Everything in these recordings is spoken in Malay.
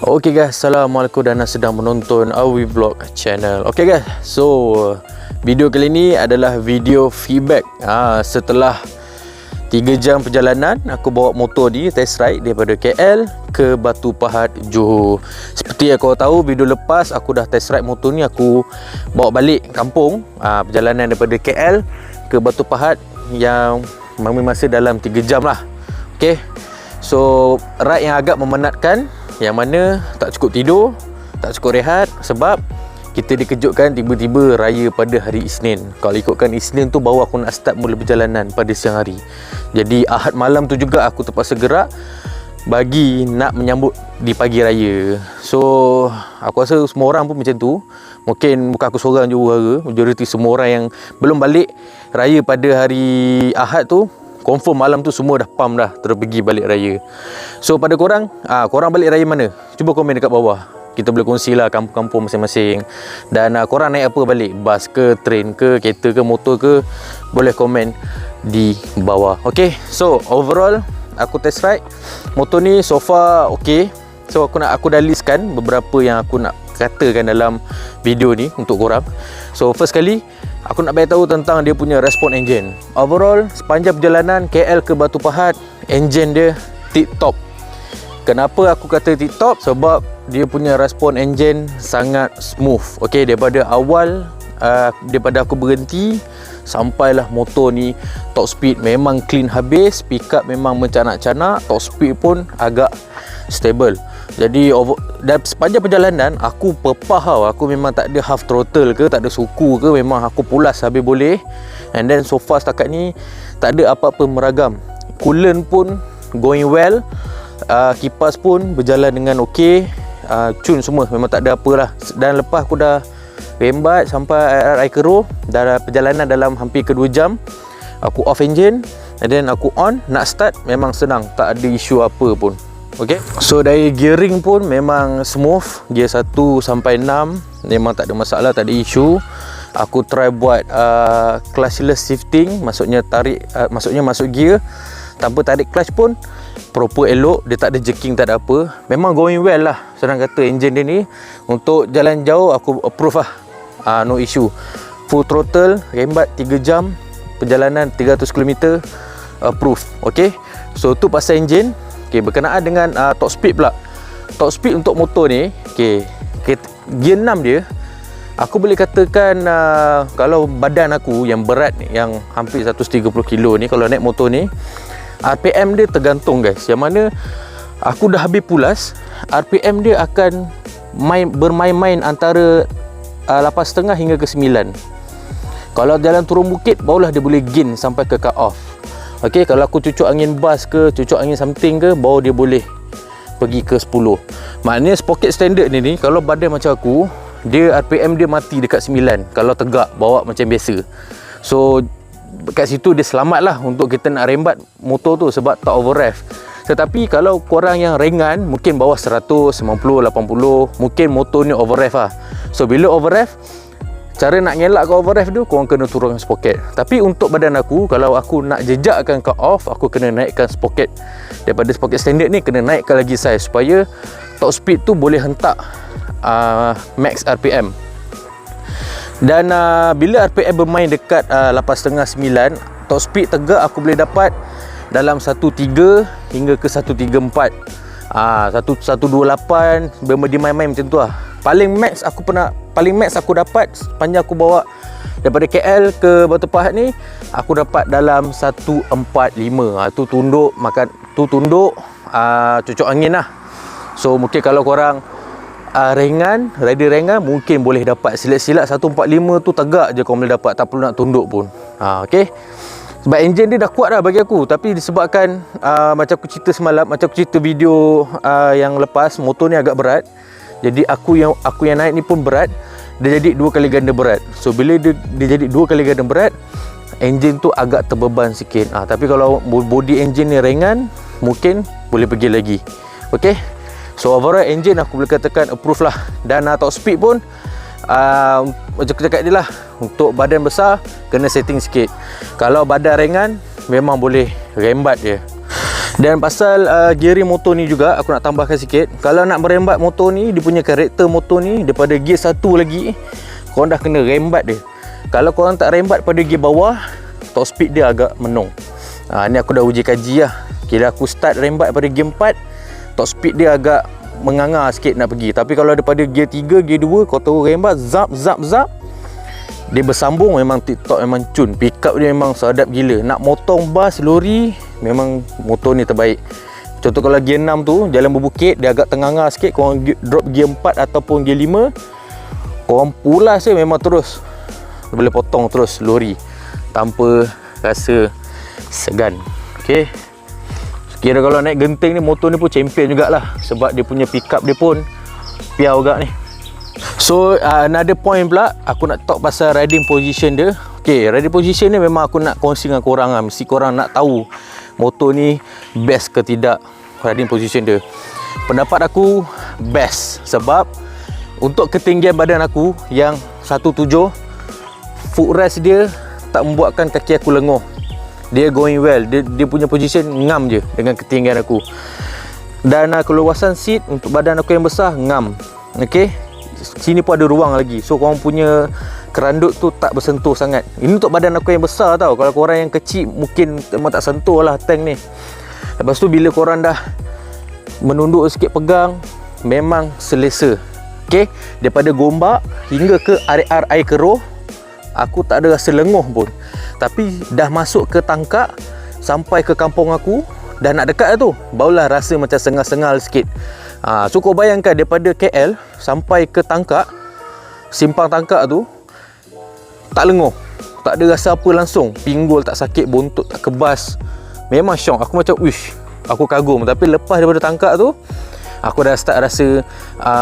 Okay guys, Assalamualaikum dan sedang menonton Awi Vlog channel. Okay guys, so video kali ni adalah video feedback setelah 3 jam perjalanan. Aku bawa motor ni test ride daripada KL ke Batu Pahat, Johor. Seperti yang kau tahu, video lepas aku dah test ride motor ni, aku bawa balik kampung. Perjalanan daripada KL ke Batu Pahat yang mengambil masa dalam 3 jam lah. Okay, so ride yang agak memenatkan, yang mana tak cukup tidur, tak cukup rehat, sebab kita dikejutkan tiba-tiba raya pada hari Isnin. Kalau ikutkan Isnin tu baru aku nak start mula perjalanan pada siang hari. Jadi Ahad malam tu juga aku terpaksa gerak bagi nak menyambut di pagi raya. So aku rasa semua orang pun macam tu. Mungkin bukan aku seorang je orang, majoriti semua orang yang belum balik raya pada hari Ahad tu, confirm malam tu semua dah pam dah, terus pergi balik raya. So pada korang, korang balik raya mana? Cuba komen dekat bawah. Kita boleh kongsilah kampung-kampung masing-masing. Dan korang naik apa balik? Bas ke, train ke, kereta ke, motor ke? Boleh komen di bawah. Okay, so overall aku test ride motor ni so far okay. So aku dah listkan beberapa yang aku nak katakan dalam video ni untuk korang. So first kali aku nak bagi tahu tentang dia punya respon engine. Overall sepanjang perjalanan KL ke Batu Pahat, engine dia tip-top. Kenapa aku kata tip-top? Sebab dia punya respon engine sangat smooth. Okay, daripada awal daripada aku berhenti sampailah motor ni top speed memang clean habis, pick up memang mencanak-canak, top speed pun agak stable. Jadi sepanjang perjalanan aku pepah tau. Aku memang tak ada half throttle ke, tak ada suku ke, memang aku pulas habis boleh. And then so far setakat ni tak ada apa-apa meragam. Coolant pun going well, kipas pun berjalan dengan okey, cun semua memang tak ada apalah. Dan lepas aku dah rembat sampai air keruh, dah perjalanan dalam hampir ke 2 jam, aku off engine and then aku on, nak start memang senang, tak ada isu apa pun. Okay, so dari gearing pun memang smooth. Gear 1 sampai 6 memang tak ada masalah, tak ada isu. Aku try buat clutchless shifting, maksudnya tarik, maksudnya masuk gear tanpa tarik clutch pun proper, elok, dia tak ada jerking, tak ada apa. Memang going well lah, senang kata engine dia ni. Untuk jalan jauh aku approve lah, no issue. Full throttle, rembat 3 jam perjalanan 300 km, approve. Okay, so tu pasal engine. Okay, berkenaan dengan top speed pula. Top speed untuk motor ni, okay, gear 6 dia, aku boleh katakan kalau badan aku yang berat ni, yang hampir 130 kilo ni, kalau naik motor ni, RPM dia tergantung guys. Yang mana aku dah habis pulas, RPM dia akan bermain-main antara 8.5 hingga ke 9. Kalau jalan turun bukit, barulah dia boleh gain sampai ke cut off. Okay, kalau aku cucuk angin bas ke, cucuk angin something ke, baru dia boleh pergi ke 10. Maknanya sprocket standard ni kalau badan macam aku, dia RPM dia mati dekat 9 kalau tegak bawa macam biasa. So kat situ dia selamat lah untuk kita nak rembat motor tu, sebab tak over rev. Tetapi kalau korang yang ringan, mungkin bawah 100, 90, 80, mungkin motor ni over rev lah. So bila over rev, cara nak ngelak ke over rev tu, korang kena turunkan sprocket. Tapi untuk badan aku, kalau aku nak jejakkan cut off, aku kena naikkan sprocket. Daripada sprocket standard ni, kena naikkan lagi size supaya top speed tu boleh hentak max RPM. Dan bila RPM bermain dekat 8.5, 9, top speed tegak aku boleh dapat dalam 1.3 hingga ke 1.34. 1.28 dia main-main macam tu lah. Paling max aku dapat sepanjang aku bawa daripada KL ke Batu Pahat ni, aku dapat dalam 1.45. Tu tunduk makan, tu tunduk cucuk angin lah. So mungkin kalau korang rider ringan, mungkin boleh dapat silat-silat 1.45 tu tegak je kau boleh dapat, tak perlu nak tunduk pun. Okay, sebab engine dia dah kuat dah bagi aku. Tapi disebabkan macam aku cerita semalam, macam aku cerita video yang lepas, motor ni agak berat. Jadi aku yang naik ni pun berat, dia jadi 2 kali ganda berat. So bila dia jadi 2 kali ganda berat, engine tu agak terbeban sikit. Tapi kalau body engine ni ringan, mungkin boleh pergi lagi. Okay, so overall engine aku boleh katakan approve lah. Dan top speed pun macam aku cakap je lah, untuk badan besar kena setting sikit. Kalau badan ringan memang boleh rembat je. Dan pasal gearing motor ni juga aku nak tambahkan sikit. Kalau nak merembat motor ni, dia punya karakter motor ni daripada gear 1 lagi, korang dah kena rembat dia. Kalau korang tak rembat pada gear bawah, top speed dia agak menong. Ni aku dah uji kaji lah. Kira aku start rembat pada gear 4, top speed dia agak mengangar sikit nak pergi. Tapi kalau daripada gear 3, gear 2, kau tahu rembat zap, dia bersambung, memang TikTok memang cun. Pick up dia memang sedap gila. Nak motong bas, lori, memang motor ni terbaik. Contoh kalau gear 6 tu, jalan berbukit, dia agak tengangar sikit, korang drop gear 4 ataupun gear 5, korang pulas je memang terus boleh potong terus lori tanpa rasa segan. Okay, kira kalau naik genting ni, motor ni pun champion jugalah, sebab dia punya pick up dia pun piau agak ni. So another point pula, aku nak talk pasal riding position dia. Okay, riding position ni memang aku nak kongsi dengan korang lah. Mesti korang nak tahu motor ni best ke tidak riding position dia. Pendapat aku best, sebab untuk ketinggian badan aku yang 17, footrest dia tak membuatkan kaki aku lenguh. Dia going well, dia punya position ngam je dengan ketinggian aku. Dan keluasan seat untuk badan aku yang besar ngam. Okay, sini pun ada ruang lagi, so korang punya kerandut tu tak bersentuh sangat. Ini untuk badan aku yang besar tau. Kalau korang yang kecil mungkin memang tak sentuh lah tank ni. Lepas tu bila korang dah menunduk sikit pegang, memang selesa. Okay, daripada Gombak hingga ke area air keruh, aku tak ada rasa lenguh pun. Tapi dah masuk ke Tangkak sampai ke kampung aku, dah nak dekat tu, barulah rasa macam sengal-sengal sikit. So kau bayangkan daripada KL sampai ke Tangkak, simpang Tangkak tu tak lenguh, tak ada rasa apa langsung. Pinggul tak sakit, bontot tak kebas. Memang syok. Aku macam wish, aku kagum. Tapi lepas daripada Tangkak tu, aku dah start rasa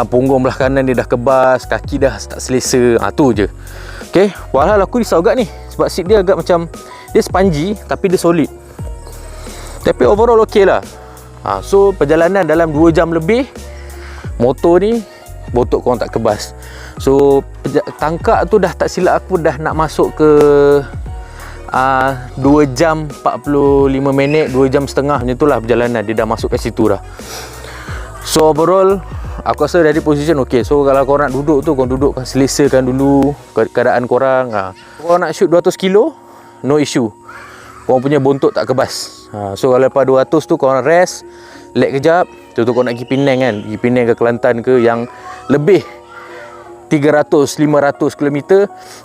punggung belah kanan dia dah kebas, kaki dah tak selesa. Tu je. Okay, walhal aku risau agak ni, sebab seat dia agak macam, dia spongy tapi dia solid. Tapi overall okey lah. So perjalanan dalam 2 jam lebih, motor ni bontot korang tak kebas. So Tangkak tu dah tak silap aku dah nak masuk ke 2 jam 45 minit, 2 jam setengah macam itulah perjalanan. Dia dah masuk ke situ dah. So overall aku rasa dari position okey. So kalau korang nak duduk tu, korang duduk, selesakan dulu keadaan korang. Korang nak shoot 200 kilo, no issue. Korang punya bontot tak kebas. So kalau lepas 200 tu korang rest, leg kejap. Contoh korang nak pergi Penang kan, pergi Penang ke Kelantan ke yang lebih 300-500 km,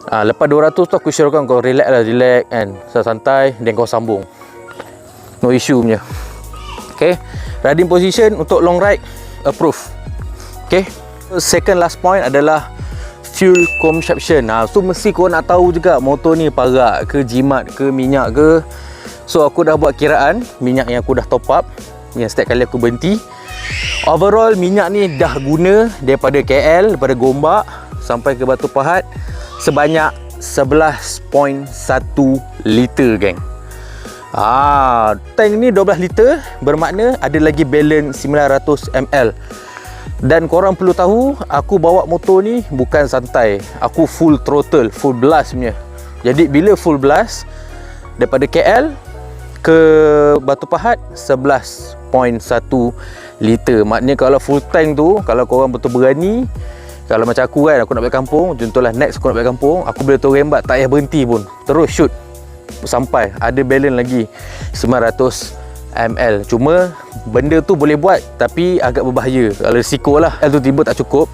lepas 200 tu aku syaratkan kau relax lah, relax kan, santai, dan kau sambung, no issue punya. Okay, riding position untuk long ride approve. Okay, second last point adalah fuel consumption. So mesti kau nak tahu juga motor ni parak ke, jimat ke, minyak ke. So aku dah buat kiraan minyak yang aku dah top up, yang setiap kali aku berhenti. Overall minyak ni dah guna daripada KL, daripada Gombak sampai ke Batu Pahat sebanyak 11.1 liter geng. Tank ni 12 liter, bermakna ada lagi balance 900 ml. Dan korang perlu tahu, aku bawa motor ni bukan santai, aku full throttle, full blast punya. Jadi bila full blast daripada KL ke Batu Pahat 11.1 liter. Maknanya kalau full tank tu, kalau korang betul berani, kalau macam aku kan, aku nak balik kampung, contohlah next aku nak balik kampung, aku boleh tahu rembat, tak payah berhenti pun, terus shoot sampai ada balance lagi 900 ml. Cuma benda tu boleh buat tapi agak berbahaya kalau risiko lah. Tu tiba tak cukup,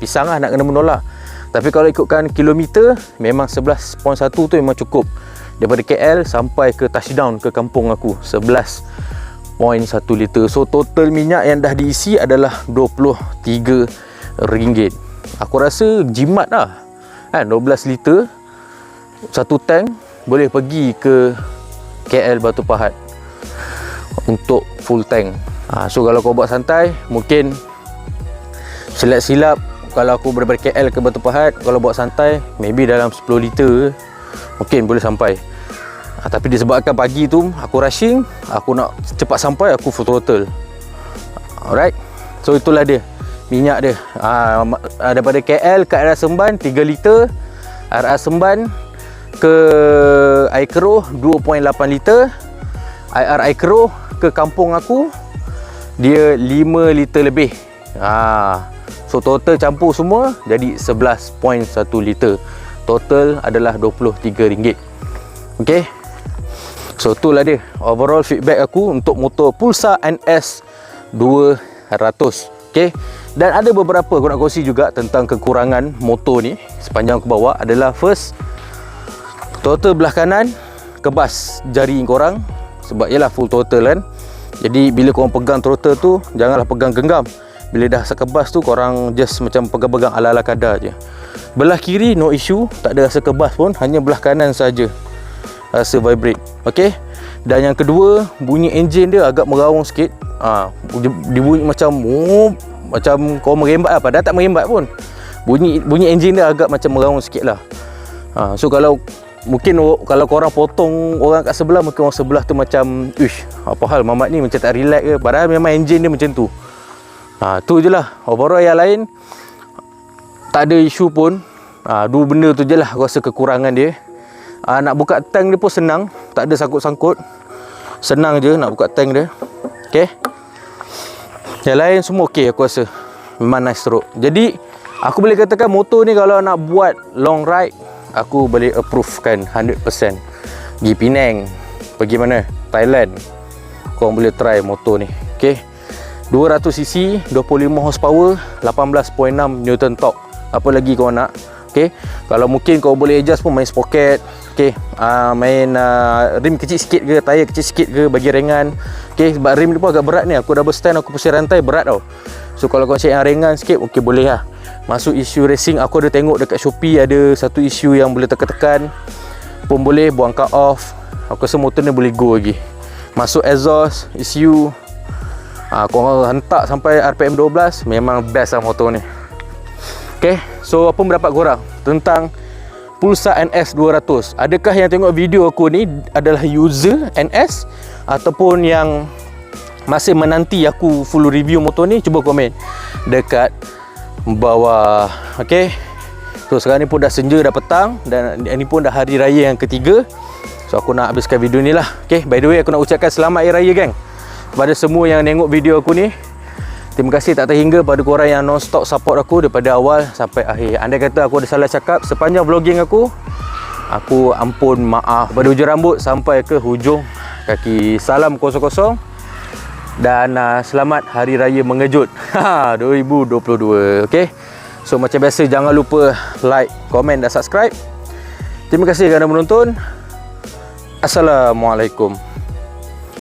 pisang lah nak kena menolak. Tapi kalau ikutkan kilometer, memang 11.1 tu memang cukup. Daripada KL sampai ke touchdown ke kampung aku 11.1 liter. So total minyak yang dah diisi adalah RM23. Aku rasa jimat lah kan, 12 liter satu tank boleh pergi ke KL Batu Pahat untuk full tank. So kalau kau buat santai, mungkin silap-silap kalau aku daripada KL ke Batu Pahat, kalau buat santai maybe dalam 10 liter mungkin boleh sampai. Tapi disebabkan pagi tu aku rushing, aku nak cepat sampai, aku full throttle. Alright, so itulah dia minyak dia. Daripada KL ke arah Semban 3 liter, arah Semban ke Air Keruh 2.8 liter, IR Air ke kampung aku dia 5 liter lebih. So total campur semua jadi 11.1 liter. Total adalah RM23. Okay, so itulah dia overall feedback aku untuk motor Pulsar NS 200. Okay, dan ada beberapa aku nak kongsi juga tentang kekurangan motor ni sepanjang aku bawa adalah first, throttle belah kanan kebas jari korang sebab ialah full throttle kan. Jadi bila korang pegang throttle tu janganlah pegang genggam. Bila dah sekebas tu korang just macam pegang-pegang ala-ala kadar je. Belah kiri no issue, tak ada rasa kebas pun, hanya belah kanan saja rasa vibrate. Okey. Dan yang kedua, bunyi enjin dia agak meraung sikit. Dia bunyi macam kau merembat lah, padahal tak merembat pun. Bunyi enjin dia agak macam meraung sikit lah. So kalau mungkin kalau korang potong orang kat sebelah, mungkin orang sebelah tu macam ish, apa hal Mamat ni macam tak relax ke, padahal memang enjin dia macam tu. Tu je lah. Overall yang lain tak ada isu pun. Dua benda tu je lah aku rasa kekurangan dia. Nak buka tank dia pun senang, tak ada sangkut-sangkut, senang je nak buka tank dia. Okay, yang lain semua ok aku rasa. Memang nice stroke. Jadi aku boleh katakan motor ni kalau nak buat long ride, aku boleh approvekan 100%. Pergi Penang, pergi mana, Thailand, korang boleh try motor ni. Okay, 200cc, 25 horsepower, 18.6 Newton torque. Apa lagi kau nak? Okay, kalau mungkin kau boleh adjust pun, main sprocket. Okay, main rim kecil sikit ke, tayar kecil sikit ke, bagi ringan. Okay, sebab rim ni pun agak berat ni. Aku double stand, aku pusing rantai, berat tau. So kalau kau cek yang ringan sikit, okay boleh lah. Masuk isu racing, aku ada tengok dekat Shopee ada satu isu yang boleh tekan-tekan pun boleh, buang cut off. Aku rasa motor ni boleh go lagi. Masuk exhaust, ECU, kau hentak sampai RPM 12, memang best lah motor ni. Okay, so apa pendapat korang tentang Pulsar NS 200? Adakah yang tengok video aku ni adalah user NS ataupun yang masih menanti aku full review motor ni? Cuba komen dekat bawah. Okay, so sekarang ni pun dah senja, dah petang, dan ini pun dah hari raya yang ketiga. So aku nak habiskan video ni lah. Okay, by the way aku nak ucapkan selamat hari raya gang kepada semua yang tengok video aku ni. Terima kasih tak terhingga pada korang yang non-stop support aku daripada awal sampai akhir. Andai kata aku ada salah cakap sepanjang vlogging aku ampun maaf. Pada hujung rambut sampai ke hujung kaki. Salam kosong-kosong dan selamat Hari Raya Mengejut 2022. Okay, so macam biasa jangan lupa like, komen dan subscribe. Terima kasih kerana menonton. Assalamualaikum.